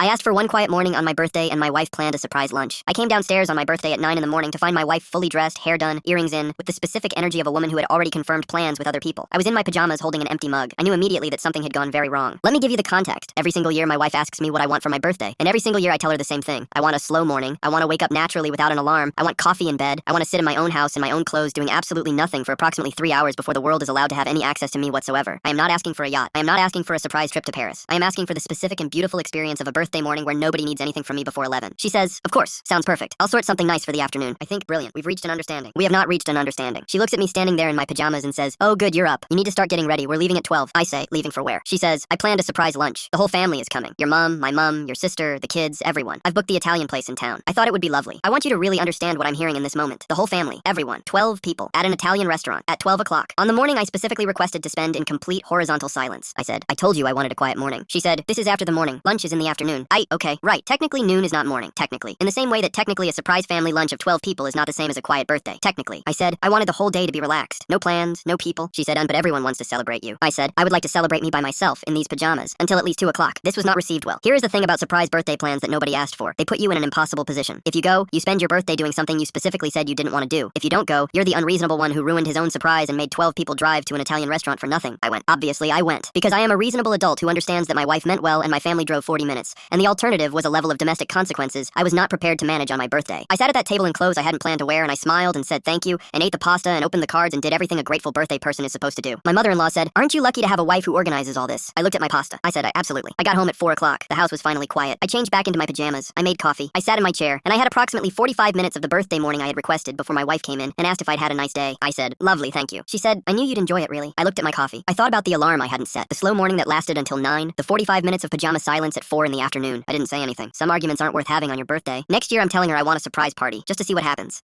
I asked for one quiet morning on my birthday, and my wife planned a surprise lunch. I came downstairs on my birthday at 9 in the morning to find my wife fully dressed, hair done, earrings in, with the specific energy of a woman who had already confirmed plans with other people. I was in my pajamas holding an empty mug. I knew immediately that something had gone very wrong. Let me give you the context. Every single year, my wife asks me what I want for my birthday, and every single year I tell her the same thing. I want a slow morning. I want to wake up naturally without an alarm. I want coffee in bed. I want to sit in my own house in my own clothes doing absolutely nothing for approximately 3 hours before the world is allowed to have any access to me whatsoever. I am not asking for a yacht. I am not asking for a surprise trip to Paris. I am asking for the specific and beautiful experience of a birthday morning where nobody needs anything from me before 11. She says, of course, sounds perfect. I'll sort something nice for the afternoon. I think, brilliant. We've reached an understanding. We have not reached an understanding. She looks at me standing there in my pajamas and says, oh good, you're up. You need to start getting ready. We're leaving at 12. I say, leaving for where? She says, I planned a surprise lunch. The whole family is coming. Your mom, my mom, your sister, the kids, everyone. I've booked the Italian place in town. I thought it would be lovely. I want you to really understand what I'm hearing in this moment. The whole family, everyone, 12 people, at an Italian restaurant, at 12 o'clock. On the morning I specifically requested to spend in complete horizontal silence. I said, I told you I wanted a quiet morning. She said, this is after the morning. Lunch is in the afternoon. Okay, right. Technically noon is not morning. Technically. In the same way that technically a surprise family lunch of 12 people is not the same as a quiet birthday. Technically. I said, I wanted the whole day to be relaxed. No plans, no people. She said, but everyone wants to celebrate you. I said, I would like to celebrate me by myself in these pajamas until at least 2 o'clock. This was not received well. Here is the thing about surprise birthday plans that nobody asked for. They put you in an impossible position. If you go, you spend your birthday doing something you specifically said you didn't want to do. If you don't go, you're the unreasonable one who ruined his own surprise and made 12 people drive to an Italian restaurant for nothing. I went. Obviously, I went. Because I am a reasonable adult who understands that my wife meant well and my family drove 40 minutes. And the alternative was a level of domestic consequences I was not prepared to manage on my birthday. I sat at that table in clothes I hadn't planned to wear, and I smiled and said thank you and ate the pasta and opened the cards and did everything a grateful birthday person is supposed to do. My mother-in-law said, aren't you lucky to have a wife who organizes all this? I looked at my pasta. I said, absolutely. I got home at 4 o'clock. The house was finally quiet. I changed back into my pajamas. I made coffee. I sat in my chair, and I had approximately 45 minutes of the birthday morning I had requested before my wife came in and asked if I'd had a nice day. I said, lovely, thank you. She said, I knew you'd enjoy it, really. I looked at my coffee. I thought about the alarm I hadn't set, the slow morning that lasted until 9, the 45 minutes of pajama silence at 4 in the afternoon. I didn't say anything. Some arguments aren't worth having on your birthday. Next year I'm telling her I want a surprise party, just to see what happens.